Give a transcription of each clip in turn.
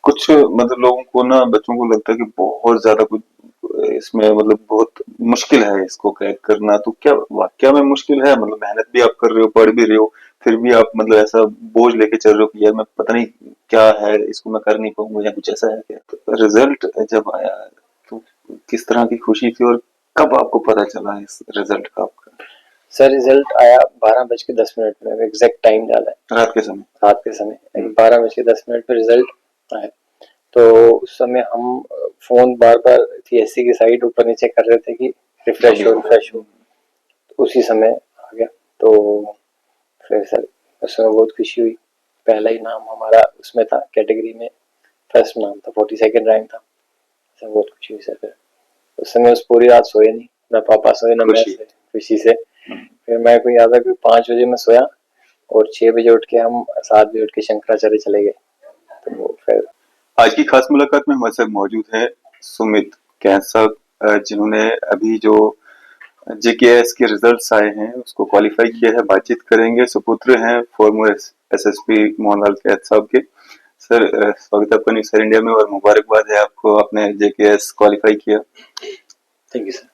कुछ मतलब लोगों को ना, बच्चों को लगता है कि बहुत ज्यादा कुछ इसमें, मतलब बहुत मुश्किल है इसको क्रैक करना। तो क्या वाकया में मुश्किल है? मतलब मेहनत भी आप कर रहे हो, पढ़ भी रहे हो, फिर भी आप मतलब ऐसा बोझ लेके चल रहे हो कि यार मैं पता नहीं क्या है, इसको मैं कर नहीं पाऊंगा या कुछ ऐसा है क्या? तो रिजल्ट जब आया तो किस तरह की खुशी थी, और कब आपको पता चला इस रिजल्ट का आपका? सर रिजल्ट आया 12:10 में, एग्जैक्ट टाइम डाला है। रात के समय? रात के समय 12:10 पे रिजल्ट आया। तो उस समय हम फोन बार बार पीएससी की साइट ऊपर नीचे कर रहे थे कि रिफ्रेश हो रिफ्रेश हो। तो उसी समय आ गया। तो फिर सर उस समय बहुत खुशी हुई। पहला ही नाम हमारा उसमें था, कैटेगरी में फर्स्ट नाम था, 42nd रैंक था। सर बहुत खुशी हुई सर। फिर उस समय उस पूरी रात सोए नहीं, ना पापा सोए ना मैं खुशी। सोए, खुशी से। फिर मेरे को याद है कि 5 बजे मैं सोया और 6 बजे उठ के हम 7 बजे उठ के शंकराचार्य चले गए। तो वो फिर आज की खास मुलाकात में हमारे साथ मौजूद है सुमित कैंथ साहब, जिन्होंने अभी जो जेकेएस के रिजल्ट्स आए हैं उसको क्वालिफाई किया है। बातचीत करेंगे। सुपुत्र हैं फॉर्मर एसएसपी मोहनलाल कैंथ साहब के। सर, स्वागत है आपका न्यूज सर इंडिया में, और मुबारकबाद है आपको, आपने जेकेएस क्वालिफाई किया। Thank you sir.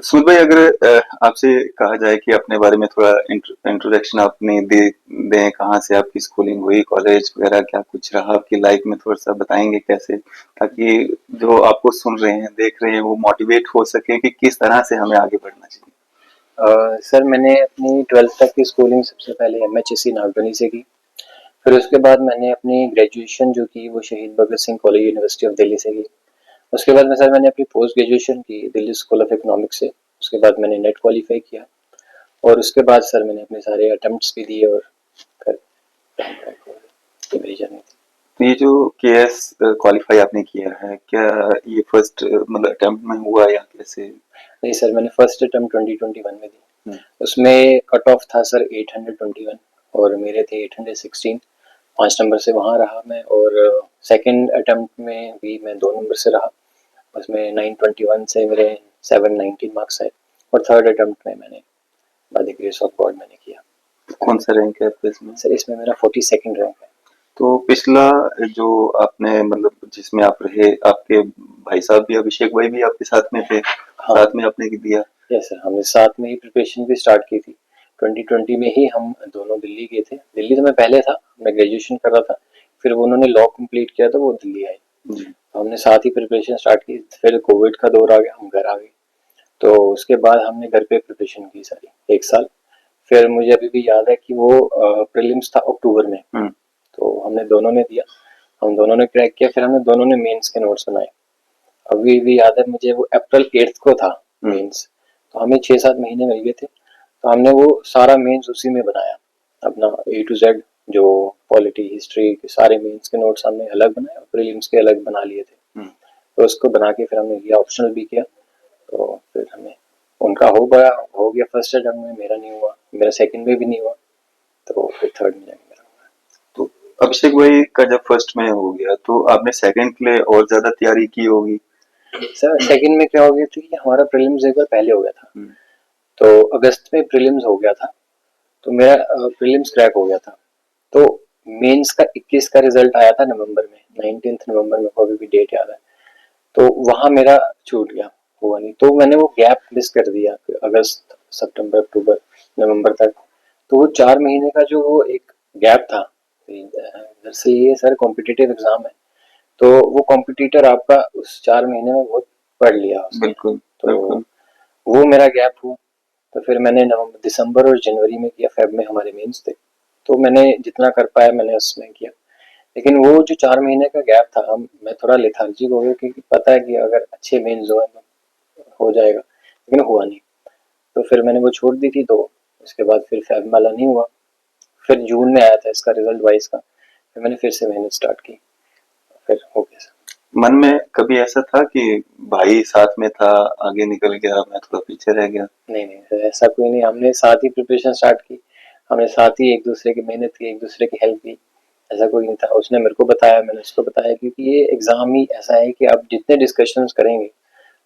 सुमित भाई, अगर आपसे कहा जाए कि अपने बारे में थोड़ा इंट्रोडक्शन आपने दे दें, कहाँ से आपकी स्कूलिंग हुई, कॉलेज वगैरह क्या कुछ रहा आपकी लाइफ में, थोड़ा सा बताएंगे कैसे, ताकि जो आपको सुन रहे हैं देख रहे हैं वो मोटिवेट हो सके कि किस तरह से हमें आगे बढ़ना चाहिए। सर मैंने अपनी 12th तक की स्कूलिंग सबसे पहले एमएचएससी नागबनी से की। फिर उसके बाद मैंने अपनी ग्रेजुएशन जो की वो Shaheed Bhagat Singh college university of Delhi से की। उसके बाद में सर मैंने अपनी पोस्ट ग्रेजुएशन की दिल्ली स्कूल ऑफ इकोनॉमिक्स से। उसके बाद मैंने नेट क्वालिफाई किया और उसके बाद सर मैंने अपने सारे अटेम्प्ट्स भी दिए और फिर ये मेरी जर्नी थी। तो ये जो केएस क्वालिफाई आपने किया है, क्या ये फर्स्ट मतलब अटेम्प्ट में हुआ या कैसे? नहीं सर, मैंने फर्स्ट अटेम्प्ट 2021 में दी। हम्म। उसमें कट ऑफ था सर 821 और मेरे थे 816। 5 नंबर से वहाँ रहा मैं। और सेकंड अटेम्प्ट में भी मैं 2 नंबर से रहा। उसमें 921 से मेरे 719 मार्क्स आए। और थर्ड अटेम्प्ट में मैंने by the grace of God मैंने किया। कौन सा रैंक है आपका इसमें? सर इसमें मेरा 42nd रैंक है। तो पिछला जो आपने मतलब जिसमें आप रहे, आपके भाई साहब भी, अभिषेक भाई भी आपके साथ में थे, हाँ साथ में आपने दिया? यस सर, हमने साथ में ही प्रिपरेशन भी स्टार्ट की थी। 2020 में ही हम दोनों दिल्ली गए थे। दिल्ली तो मैं पहले था, मैं ग्रेजुएशन कर रहा था। फिर वो उन्होंने लॉ कंप्लीट किया तो वो दिल्ली आए। जी। तो हमने साथ ही प्रिपरेशन स्टार्ट की। फिर कोविड का दौर आ गया, हम घर आ गए। तो उसके बाद हमने घर पे प्रिपरेशन की सारी 1 साल। फिर मुझे अभी भी याद है कि वो प्रीलिम्स था अक्टूबर में। तो हमने दोनों ने दिया, हम दोनों ने क्रैक किया। फिर हमने दोनों ने मेंस के नोट्स बनाए। अभी भी याद है मुझे, वो अप्रैल 8 को था मेंस। तो हमें 6-7 महीने मिल गए थे। तो हमने वो सारा मेंस उसी में बनाया, अपना A to Z। जो पॉलिटी हिस्ट्री के सारे मेंस के नोट्स हमने अलग बनाए और प्रीलिम्स के अलग बना लिए थे। तो उसको बना के फिर हमने लिया, ऑप्शनल भी किया। तो फिर हमें उनका हो गया फर्स्ट अटेम्प्ट में, मेरा नहीं हुआ। मेरा सेकंड में भी नहीं हुआ। तो फिर थर्ड में जाके मेरा हुआ। तो अभिषेक भाई का जब फर्स्ट में हो गया तो आपने सेकंड के लिए और ज्यादा तैयारी की होगी? सर सेकंड में क्या हो गया था कि हमारा प्रीलिम्स एक बार पहले हो गया था। तो अगस्त में प्रीलिम्स हो गया था। तो मेरा प्रीलिम्स क्रैक हो गया था। तो मेंस का 21 का रिजल्ट आया था नवंबर में, 19 नवंबर में, को अभी भी डेट याद है। तो वहां मेरा छूट गया, हुआ नहीं। तो मैंने वो गैप मिस कर दिया, अगस्त सितंबर अक्टूबर नवंबर तक। तो वो 4 महीने का जो वो एक गैप था, दरअसल ये सर कॉम्पिटिटिव एग्जाम है। तो वो कॉम्पिटिटर आपका उस 4 महीने में बहुत पढ़ लिया उसने। बिल्कुल, तो बिल्कुल। वो मेरा गैप हुआ। तो फिर मैंने नवंबर दिसंबर और जनवरी में किया। फेब में हमारे मेंस थे। तो मैंने जितना कर पाया मैंने उसमें किया। लेकिन वो जो 4 महीने का गैप था, हम मैं थोड़ा लेथार्जिक हो गया, क्योंकि पता है कि अगर अच्छे मेंस हुए तो हो जाएगा, लेकिन हुआ नहीं। तो फिर मैंने वो छोड़ दी थी। तो उसके बाद फिर फेब वाला नहीं हुआ। फिर जून में आया था इसका रिजल्ट 22 का। फिर मैंने फिर से मेहनत स्टार्ट की, फिर हो गया सर। मन में कभी ऐसा था कि भाई साथ में था, आगे निकल गया, मैं थोड़ा पीछे रह गया? नहीं नहीं सर, ऐसा कोई नहीं। हमने साथ ही प्रिपरेशन स्टार्ट की। हमने साथ ही एक दूसरे की मेहनत की, एक दूसरे की हेल्प की। ऐसा कोई नहीं था। उसने मेरे को बताया, मैंने उसको बताया, क्योंकि ये एग्जाम ही ऐसा है कि आप जितने डिस्कशंस करेंगे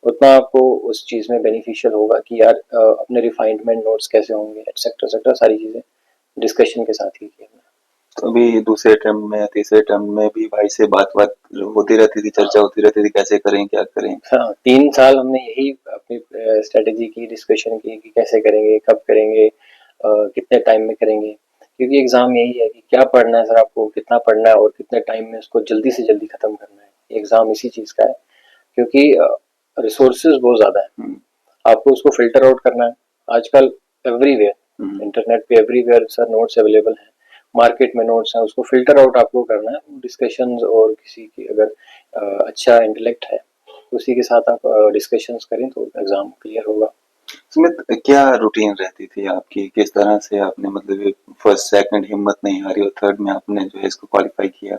उतना आपको उस चीज में बेनिफिशियल होगा कि यार अपने रिफाइनमेंट नोट्स कैसे होंगे, एक्सेट्रा एक्सेट्रा सारी चीजें डिस्कशन के साथ ही की हमने। तो अभी दूसरे टर्म में, तीसरे टर्म में भी भाई से बात-वात होती रहती थी, चर्चा होती रहती थी, कैसे करें, क्या करें? हाँ, 3 साल हमने यही अपनी स्ट्रैटेजी की, डिस्कशन की कि कैसे करेंगे, कब करेंगे, कितने टाइम में करेंगे। क्योंकि एग्ज़ाम यही है कि क्या पढ़ना है सर आपको, कितना पढ़ना है और कितने टाइम में उसको जल्दी से जल्दी खत्म करना है। एग्ज़ाम इसी चीज़ का है, क्योंकि रिसोर्सेज़ बहुत ज़्यादा है। हुँ, आपको उसको फ़िल्टर आउट करना है। आजकल एवरीवेयर, हुँ, इंटरनेट पे एवरीवेयर सर नोट्स अवेलेबल हैं, मार्केट में नोट्स हैं, उसको फ़िल्टर आउट आपको करना है। डिस्कशंस और किसी की अगर अच्छा इंटेलेक्ट है, उसी के साथ आप डिस्कशंस करें तो एग्ज़ाम क्लियर होगा। इसमें क्या रूटीन रहती थी आपकी? किस तरह से आपने मतलब ये फर्स्ट, सेकंड हिम्मत नहीं हारी और थर्ड में आपने जो है इसको क्वालीफाई किया?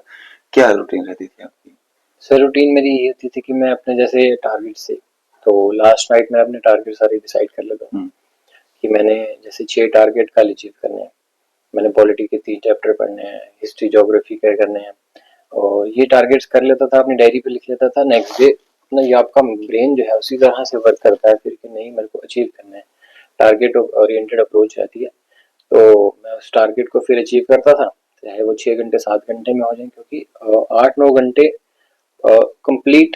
क्या रूटीन रहती थी आपकी? सर रूटीन मेरी ये होती थी कि मैं अपने जैसे टारगेट से, तो लास्ट नाइट मैं अपने टारगेट सारे डिसाइड कर लेता हूँ हुँ, कि मैंने जैसे 6 टारगेट कल अचीव करने हैं। मैंने पॉलिटी के 3 चैप्टर पढ़ने हैं, हिस्ट्री, ज्योग्राफी के करने हैं और ये टारगेट्स कर लेता था, अपनी डायरी पे लिख लेता था। नेक्स्ट डे ना ये आपका ब्रेन जो है उसी तरह से वर्क करता है फिर कि नहीं मेरे को अचीव करना है। टारगेट ओरिएंटेड अप्रोच रहती है। तो मैं उस टारगेट को फिर अचीव करता था, चाहे वो 6 घंटे 7 घंटे में हो जाए, क्योंकि 8-9 घंटे कंप्लीट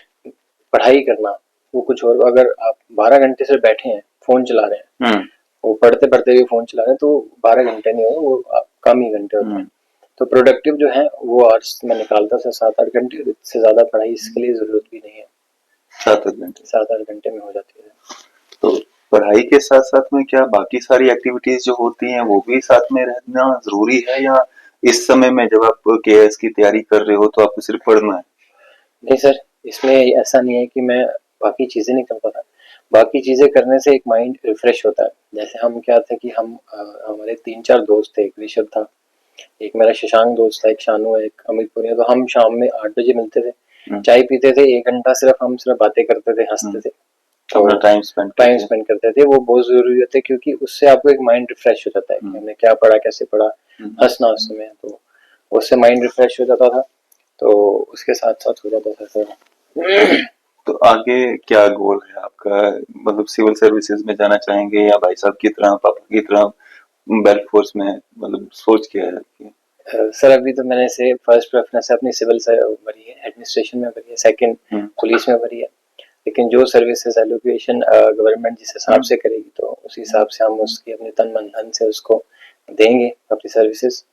पढ़ाई करना वो कुछ और। अगर आप 12 घंटे से बैठे हैं फोन चला रहे हैं, हुँ, वो पढ़ते पढ़ते भी फोन चला रहे हैं, तो 12 घंटे नहीं होगा, वो कम ही घंटे होते हैं। हुँ, तो प्रोडक्टिव जो है वो आवर्स मैं निकालता था 7-8 घंटे, इससे ज्यादा पढ़ाई इसके लिए जरूरत भी नहीं है। 7-8 घंटे। 7-8 घंटे में हो जाती है। तो पढ़ाई के साथ-साथ में क्या बाकी सारी एक्टिविटीज़ जो होती हैं वो भी साथ में रहना ज़रूरी है, या इस समय में जब आप केएएस की तैयारी कर रहे हो तो आपको सिर्फ़ पढ़ना है? नहीं सर, इसमें ऐसा नहीं है कि मैं बाकी चीजें नहीं करता था। बाकी चीजें करने से एक माइंड रिफ्रेश होता है। जैसे हम क्या थे कि हम हमारे 3-4 दोस्त थे, एक ऋषभ था, एक मेरा शशांक दोस्त था, एक शानू है, एक अमित पुनिया। तो हम शाम में 8 बजे मिलते थे, हुँ, चाय पीते थे, 1 घंटा सिर्फ हम सिर्फ बातें करते थे, हंसते हुँ, थे। तो अपना टाइम स्पेंड टाइम करते हैं। स्पेंड करते थे, वो बहुत जरूरी होता है, क्योंकि उससे आपको एक माइंड रिफ्रेश हो जाता है कि हुँ, हमने क्या पढ़ा, कैसे पढ़ा, हुँ। हंसना उस समय। तो उससे माइंड रिफ्रेश हो जाता था, तो उसके साथ साथ हो जाता था सर। तो आगे क्या गोल है आपका? मतलब सिविल सर्विसेज में जाना चाहेंगे या भाई साहब की तरह, पापा की तरह बेल्ट फोर्स में, मतलब सोच क्या है आपकी? सर अभी तो मैंने से फर्स्ट प्रेफरेंस है अपनी सिविल से भरी है, एडमिनिस्ट्रेशन में भरी है, सेकंड हुँ, पुलिस में भरी है। लेकिन जो सर्विसेज एलोकेशन गवर्नमेंट जिस हिसाब हुँ। से करेगी, तो उस हिसाब से हम उसकी अपने तन मन धन से उसको देंगे अपनी सर्विसेज।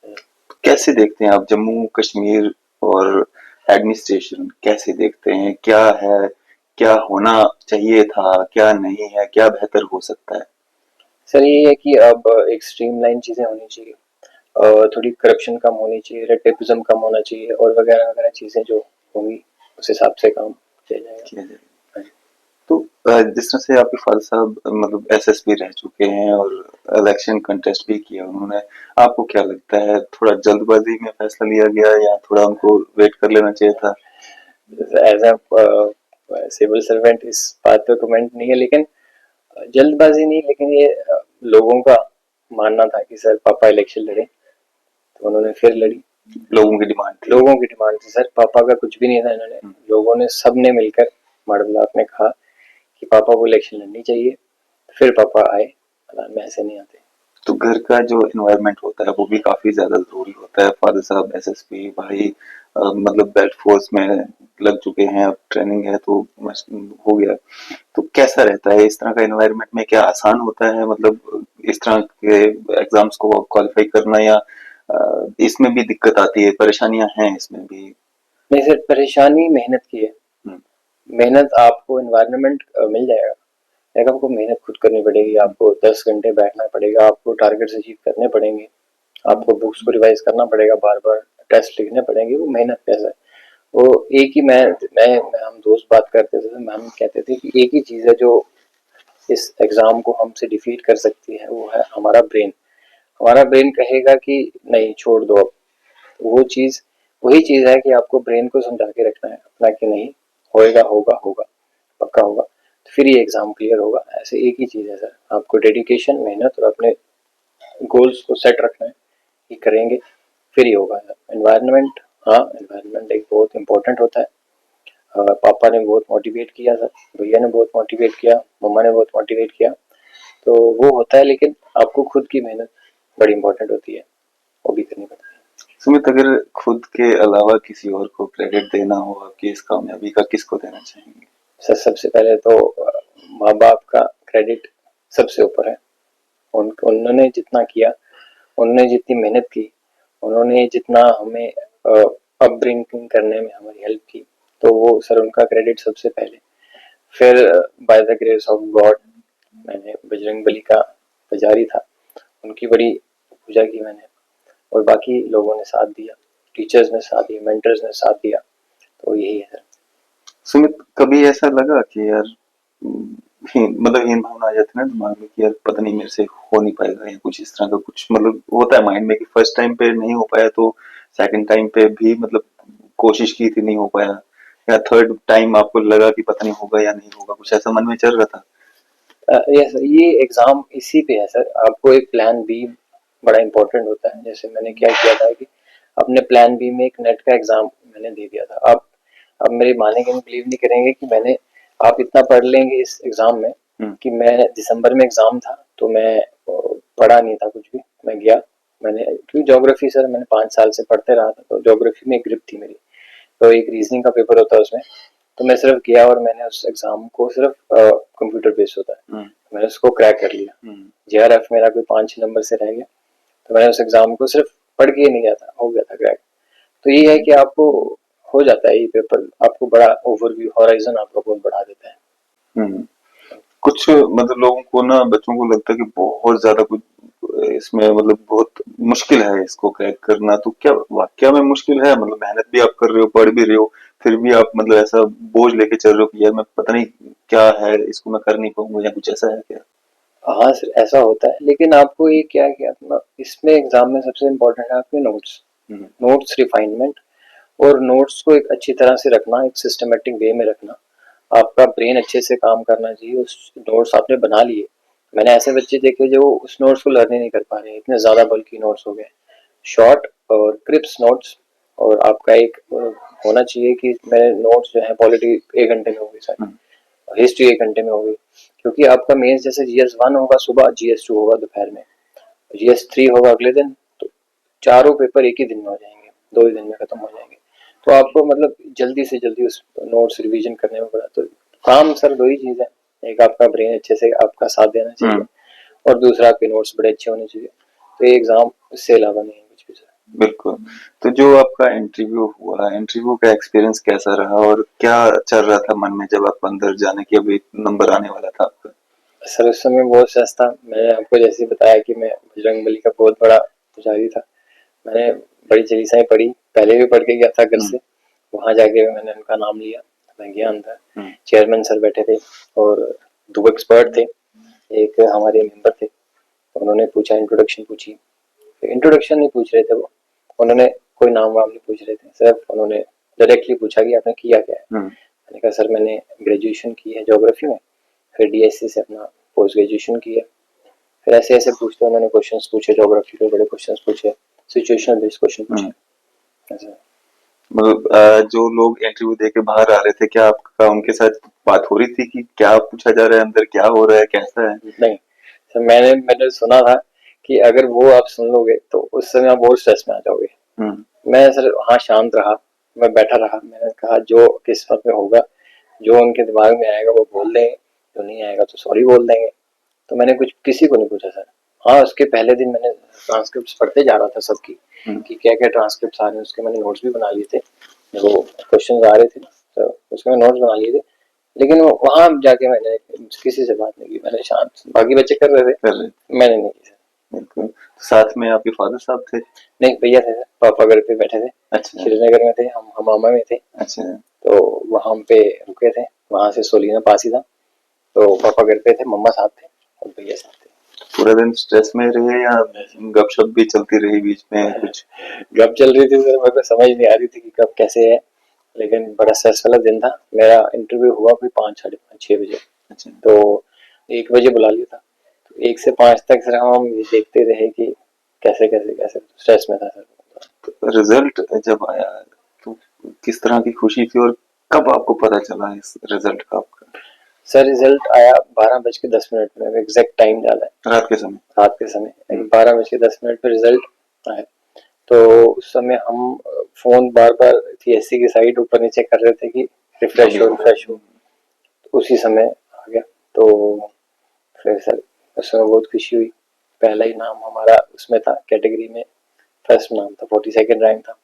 तो कैसे देखते हैं आप जम्मू कश्मीर और एडमिनिस्ट्रेशन कैसे देखते हैं? क्या है? क्या होना चाहिए था? क्या नहीं है? क्या बेहतर हो सकता है? सर ये है कि अब एक स्ट्रीमलाइन चीजें होनी चाहिए, थोड़ी करप्शन कम होनी चाहिए, रेटेपिज्म कम होना चाहिए और वगैरह वगैरह चीजें जो होंगी उस हिसाब से काम किया जाएगा। किया जाए। तो जिस तरह से आपके फादर साहब मतलब एसएसपी रह चुके हैं और इलेक्शन कंटेस्ट भी किया उन्होंने, आपको क्या लगता है थोड़ा जल्दबाजी में फैसला लिया गया या थोड़ा उनको वेट कर लेना चाहिए था? एज अ सिविल सर्वेंट इस बात पे कमेंट नहीं है, लेकिन जल्दबाजी नहीं, लेकिन ये लोगों का मानना था कि सर पापा इलेक्शन लड़े, तो उन्होंने फिर लड़ी। लोगों की डिमांड थी। लोगों की डिमांड थी सर, पापा का कुछ भी नहीं था। इन्होंने, हुँ। लोगों ने सबने मिलकर मॉडल ब्लॉक ने कहा कि पापा को इलेक्शन लड़नी चाहिए, फिर पापा आए, मैदान में ऐसे नहीं आते। तो घर का जो एनवायरनमेंट होता है वो भी काफ़ी ज़्यादा ज़रूरी होता है। फादर साहब एसएसपी, भाई मतलब बेल्ट फोर्स में लग चुके हैं, अब ट्रेनिंग है तो मस हो गया। तो कैसा रहता है इस तरह का एनवायरनमेंट में? क्या आसान होता है मतलब इस तरह के एग्ज़ाम्स को क्वालीफाई करना, या इसमें भी दिक्कत आती है, परेशानियाँ हैं इसमें भी? नहीं सर, परेशानी मेहनत की है। हुँ, मेहनत आपको एनवायरनमेंट मिल जाएगा, लेकिन आपको मेहनत खुद करनी पड़ेगी। हुँ, आपको 10 घंटे बैठना पड़ेगा, आपको टारगेट्स अचीव करने पड़ेंगे, हुँ, आपको बुक्स को रिवाइज करना पड़ेगा, बार बार टेस्ट लिखने पड़ेंगे। वो मेहनत कैसा है, वो एक ही मैं हम दोस्त बात करते थे, हम कहते थे कि एक ही चीज है जो इस एग्जाम को हमसे डिफीट कर सकती है, वो है हमारा ब्रेन। हमारा ब्रेन कहेगा कि नहीं छोड़ दो अब। वो चीज, वही चीज है कि आपको ब्रेन को समझा के रखना है अपना कि नहीं, होएगा, होगा होगा, पक्का होगा, तो फिर ये एग्जाम क्लियर होगा। ऐसे एक ही चीज है सर, आपको डेडिकेशन, मेहनत और अपने गोल्स को सेट रखना है कि करेंगे फिर ही होगा। एनवायरनमेंट, हाँ एनवायरनमेंट एक बहुत इंपॉर्टेंट होता है। पापा ने बहुत मोटिवेट किया सर, भैया ने बहुत मोटिवेट किया, मम्मा ने बहुत मोटिवेट किया, तो वो होता है। लेकिन आपको खुद की मेहनत बड़ी इंपॉर्टेंट होती है, वो भी भी करनी पड़ती है। सुमित, अगर खुद के अलावा किसी और को क्रेडिट देना हो आपकी इस कामयाबी का, किसको देना चाहेंगे? सर सबसे पहले तो माँ बाप का क्रेडिट सबसे ऊपर है। उन्होंने जितना किया, उन्होंने जितनी मेहनत की, उन्होंने जितना हमें अपब्रिंगिंग करने में हमारी हेल्प की, तो वो सर उनका क्रेडिट सबसे पहले। फिर by the grace of God मैंने बजरंगबली का पुजारी था, उनकी बड़ी पूजा की मैंने, और बाकी लोगों ने साथ दिया, टीचर्स ने साथ दिया, मेंटर्स ने साथ दिया, तो यही है सर। सुमित, कभी ऐसा लगा कि यार मतलब हीन भावना आ जाती है ना दिमाग में कि यार पता नहीं मेरे से हो नहीं पाएगा, या कुछ इस तरह का कुछ मतलब होता है माइंड में कि फर्स्ट टाइम पे नहीं हो पाया तो सेकंड टाइम पे भी मतलब कोशिश की थी, नहीं हो पाया, या थर्ड टाइम आपको लगा कि पता नहीं होगा या नहीं होगा, कुछ ऐसा मन में चल रहा था? ये एग्जाम इसी पे है सर, आपको एक प्लान बी बड़ा इंपॉर्टेंट होता है। जैसे मैंने क्या किया था कि अपने प्लान बी में एक नेट का एग्जाम मैंने दे दिया था। अब मेरी मानेंगे, बिलीव नहीं करेंगे कि मैंने, आप इतना पढ़ लेंगे इस एग्जाम में कि मैं दिसंबर में एग्जाम था तो मैं पढ़ा नहीं था कुछ भी, मैं गया, मैंने क्योंकि ज्योग्राफी सर मैंने 5 साल से पढ़ते रहा था, तो ज्योग्राफी में एक ग्रिप थी मेरी, तो एक रीजनिंग का पेपर होता है उसमें, तो मैं सिर्फ गया और मैंने उस एग्जाम को सिर्फ कंप्यूटर बेस्ड होता है, मैंने उसको क्रैक कर लिया। JRF मेरा कोई 5-6 नंबर से रह गया, तो मैंने उस एग्जाम को सिर्फ पढ़ के नहीं गया था, हो गया था क्रैक। तो ये है कि आपको हो जाता है ये पेपर, आपको बड़ा ओवरव्यू हॉराइजन आपका बहुत बढ़ा देता है। कुछ मतलब लोगों को ना, बच्चों को लगता है कि बहुत ज्यादा कुछ इसमें मतलब बहुत मुश्किल है इसको क्रैक करना, तो क्या वाकया में मुश्किल है? मतलब मेहनत भी आप कर रहे हो, पढ़ भी रहे हो, फिर भी आप मतलब ऐसा बोझ लेके चल रहे हो कि यार मैं पता नहीं क्या है, इसको मैं कर नहीं पाऊंगा, या कुछ ऐसा है क्या? हाँ सर ऐसा होता है, लेकिन आपको ये क्या क्या अपना इसमें एग्जाम में सबसे इम्पोर्टेंट है आपके नोट्स, नोट्स रिफाइनमेंट, और नोट्स को एक अच्छी तरह से रखना, एक सिस्टमेटिक वे में रखना, आपका ब्रेन अच्छे से काम करना चाहिए। उस नोट्स आपने बना लिए, मैंने ऐसे बच्चे देखे जो उस नोट्स को लर्न ही नहीं कर पा रहे, इतने ज्यादा बल्कि नोट्स हो गए, शॉर्ट और क्रिप्स नोट्स। और आपका एक होना चाहिए कि मेरे नोट्स जो है पॉलिटी 1 घंटे में होगी सर, हिस्ट्री 1 घंटे में होगी, क्योंकि आपका मेंस जैसे GS1 होगा सुबह, GS2 होगा दोपहर में, GS3 होगा अगले दिन, तो चारों पेपर एक ही दिन में हो जाएंगे, 2 ही दिन में खत्म हो जाएंगे। तो आपको मतलब जल्दी से जल्दी उस नोट्स रिवीजन करने में पड़ा, तो काम सर 2 ही चीज है, एक आपका ब्रेन अच्छे से आपका साथ देना चाहिए, और दूसरा आपके नोट्स बड़े अच्छे होने चाहिए। तो ये एग्जाम इससे अलावा नहीं है कुछ भी सर। बिल्कुल। तो जो आपका इंटरव्यू हुआ, इंटरव्यू का एक्सपीरियंस कैसा रहा और क्या चल रहा था मन में जब आप अंदर जाने के अभी नंबर आने वाला था आपका? सर उस समय बहुत स्ट्रेस था, मैंने आपको जैसे बताया कि मैं बजरंगबली का बहुत बड़ा पुजारी था, मैंने बड़ी चालीसाएं पढ़ी, पहले भी पढ़ के गया था घर से, वहां जाके मैंने उनका नाम लिया, मैं गया अंदर, चेयरमैन सर बैठे थे और 2 एक्सपर्ट थे, एक हमारे मेंबर थे, उन्होंने पूछा, इंट्रोडक्शन पूछी, इंट्रोडक्शन नहीं पूछ रहे थे वो, उन्होंने कोई नाम वाम नहीं पूछ रहे थे, सिर्फ उन्होंने डायरेक्टली पूछा कि आपने किया क्या है। मैंने कहा सर मैंने ग्रेजुएशन की है ज्योग्राफी में, फिर DSC से अपना पोस्ट ग्रेजुएशन की है। फिर ऐसे ऐसे पूछते उन्होंने क्वेश्चंस पूछे, ज्योग्राफी के बड़े क्वेश्चंस पूछे, सिचुएशनल बेस्ड क्वेश्चन पूछे ऐसे। मतलब जो लोग इंटरव्यू दे के बाहर आ रहे थे, क्या आपका उनके साथ बात हो रही थी कि क्या पूछा जा रहा है अंदर, क्या हो रहा है, कैसा है? नहीं सर, मैंने सुना था कि अगर वो आप सुन लोगे तो उस समय आप बहुत स्ट्रेस में आ जाओगे। मैं सर वहाँ शांत रहा, मैं बैठा रहा, मैंने कहा जो किस्मत में होगा, जो उनके दिमाग में आएगा वो बोल देंगे, जो नहीं आएगा तो सॉरी बोल देंगे। तो मैंने कुछ किसी को नहीं पूछा सर। हाँ उसके पहले दिन मैंने ट्रांसक्रिप्ट पढ़ते जा रहा था सबकी, कि क्या क्या ट्रांसक्रिप्ट आ रहे हैं, उसके मैंने नोट्स भी बना लिए थे, जो क्वेश्चन आ रहे थे तो उसके मैं नोट्स बना लिए थे। लेकिन वहां जाके मैंने किसी से बात नहीं की, मैंने शांत, बाकी बच्चे कर रहे थे, मैंने नहीं की सर। बिल्कुल। साथ में आपके फादर साहब थे? नहीं भैया थे सर, पापा घर पे बैठे थे। अच्छा। श्रीनगर में थे, हम हमामा में थे। अच्छा। तो वहां पे रुके थे, वहां से सोलीना पास ही था, तो पापा घर पे थे, मम्मा साथ थे और भैया साथ थे। पूरा दिन स्ट्रेस में रहे या गपशप भी चलती रही बीच में कुछ? गप चल रही थी सर, मेरे को समझ नहीं आ रही थी कि कब कैसे है, लेकिन बड़ा स्ट्रेस वाला दिन था। मेरा इंटरव्यू हुआ कोई 5, 5:30, 6 बजे। अच्छा। तो 1 बजे बुला लिया था, तो 1 से 5 तक सर हम देखते रहे कि कैसे कैसे कैसे, स्ट्रेस में था सर। तो रिजल्ट जब आया तो किस तरह की खुशी थी और कब आपको पता चला इस रिजल्ट का आपका? सर रिजल्ट आया 12:10 में, एग्जैक्ट टाइम डाला है, रात के समय? रात के समय 12:10 पे रिजल्ट आया। तो उस समय हम फ़ोन बार-बार सीएससी की साइट ऊपर नीचे कर रहे थे कि रिफ्रेश हो, रिफ्रेश हो। तो उसी समय आ गया। तो फिर सर उस समय बहुत खुशी हुई। पहला ही नाम हमारा उसमें था कैटेगरी में, फर्स्ट नाम था, 42nd रैंक था।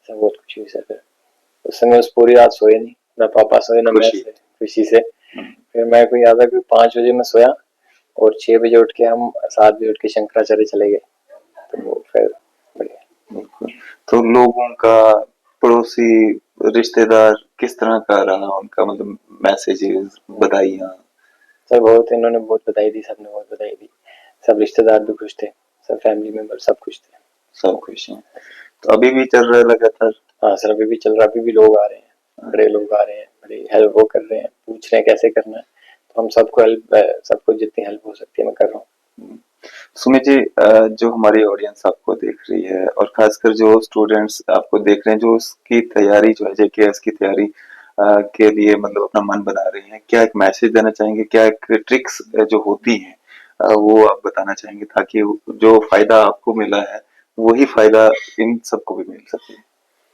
सर बहुत खुशी हुई सर फिर। उस समय उस पूरी रात सोए नहीं, ना पापा सोए ना मैं खुशी। सोए, खुशी से। फिर मेरे को याद है कि 5 बजे मैं सोया और 6 बजे उठ के हम 7 बजे उठ के शंकराचार्य चले गए। तो वो फिर बढ़िया। बिल्कुल। तो लोगों का, पड़ोसी, रिश्तेदार किस तरह का रहा उनका, मतलब मैसेजेस, बधाइयाँ? सर बहुत इन्होंने बहुत बधाई दी, सबने बहुत बधाई दी। सब रिश्तेदार भी खुश थे, सब फैमिली मेंबर सब खुश थे। सब खुश हैं। तो अभी भी चल रहा है लगातार? हाँ सर अभी भी चल रहा है, अभी भी लोग आ रहे हैं, बड़े लोग आ रहे हैं, बड़ी हेल्प वो कर रहे हैं, पूछ रहे हैं कैसे करना है। तो हम सबको हेल्प, सबको जितनी हेल्प हो सकती है मैं कर रहा हूँ। सुमित जी, जो हमारी ऑडियंस आपको देख रही है और खासकर जो स्टूडेंट्स आपको देख रहे हैं, जो उसकी तैयारी जो है जेकेएस की तैयारी के लिए मतलब अपना मन बना रहे हैं, क्या एक मैसेज देना चाहेंगे, क्या एक ट्रिक्स जो होती हैं वो आप बताना चाहेंगे ताकि जो फायदा आपको मिला है वही फायदा इन सबको भी मिल सके?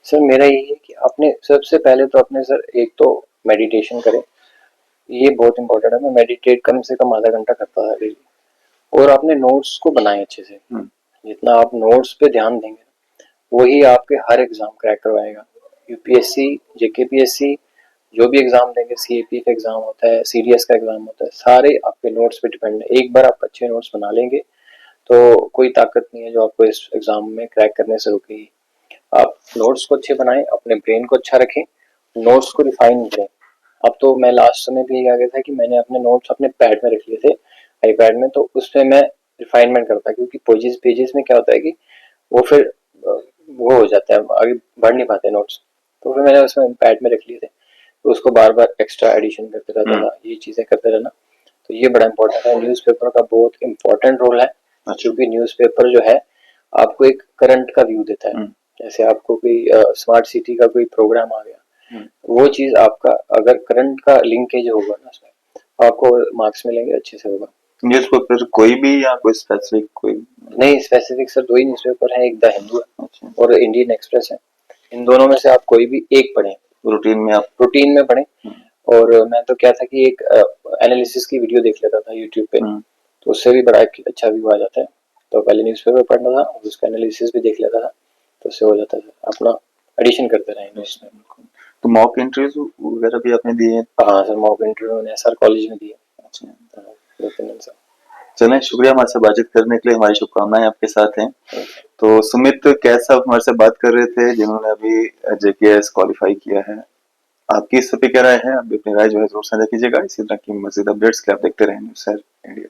सर मेरा यही है कि अपने सबसे पहले तो अपने सर एक तो मेडिटेशन करें, ये बहुत इंपॉर्टेंट है। मैं मेडिटेट कम से कम आधा घंटा करता था डेली। और अपने नोट्स को बनाएं अच्छे से। जितना आप नोट्स पे ध्यान देंगे वही आपके हर एग्जाम क्रैक करवाएगा। यूपीएससी, जेकेपीएससी, जो भी एग्जाम देंगे, सीएपी का एग्जाम होता है, सीडीएस का एग्जाम होता है, सारे आपके नोट्स पे डिपेंड है। एक बार आप अच्छे नोट्स बना लेंगे तो कोई ताकत नहीं है जो आपको इस एग्जाम में क्रैक करने से रोकेगी। आप नोट्स को अच्छे बनाएं, अपने ब्रेन को अच्छा रखें, नोट्स को रिफाइन करें। अब तो मैं लास्ट समय भी आ गया था कि मैंने अपने नोट्स अपने पैड में रख लिए थे, आईपैड में, तो उसमें मैं रिफाइनमेंट करता, क्योंकि पेजेस पेजेस में क्या होता है कि वो फिर वो हो जाता है, आगे बढ़ नहीं पाते नोट्स। तो फिर मैंने उसमें पैड में रख लिए थे, तो उसको बार बार एक्स्ट्रा एडिशन करते रहता था, ये चीजें करते रहना। तो ये बड़ा इंपॉर्टेंट है, न्यूज़पेपर का बहुत इंपॉर्टेंट रोल है। क्योंकि न्यूज़पेपर जो है आपको एक करंट का व्यू देता है। जैसे आपको कोई स्मार्ट सिटी का कोई प्रोग्राम आ गया, वो चीज आपका अगर करंट का लिंकेज होगा ना उसमें, आपको मार्क्स मिलेंगे, अच्छे से होगा। न्यूज़पेपर कोई भी या कोई स्पेसिफिक कोई? नहीं स्पेसिफिक सर, दो ही न्यूज़पेपर है, एक द हिंदू है और इंडियन एक्सप्रेस है। इन दोनों में से आप कोई भी एक पढ़ें, रूटीन में आप रूटीन में पढ़ें। और मैं तो क्या था कि एक एनालिसिस की वीडियो देख लेता था यूट्यूब पे, तो उससे भी बड़ा अच्छा व्यू आ जाता है। तो पहले न्यूज़पेपर पढ़ना था और उसका एनालिसिस भी देख लेता था, तो उससे हो जाता था, अपना एडिशन करते रहे नोट्स में। तो मॉक इंटरव्यू वगैरह भी आपने दिए हैं? हाँ सर मॉक इंटरव्यू मैंने सर कॉलेज में दिए। अच्छा। दो तीन दिन से। चलें, शुक्रिया हमारे से बातचीत करने के लिए, हमारी शुभकामनाएं आपके साथ हैं। तो सुमित कैद साहब हमारे से बात कर रहे थे जिन्होंने अभी जेकेएस क्वालिफाई किया है। आपकी इस पे क्या राय है? आप भी अपनी राय जो है जरूर साझा कीजिएगा। इसी तरह की मजीद अपडेट्स के लिए आप देखते रहें न्यूज़ इंडिया।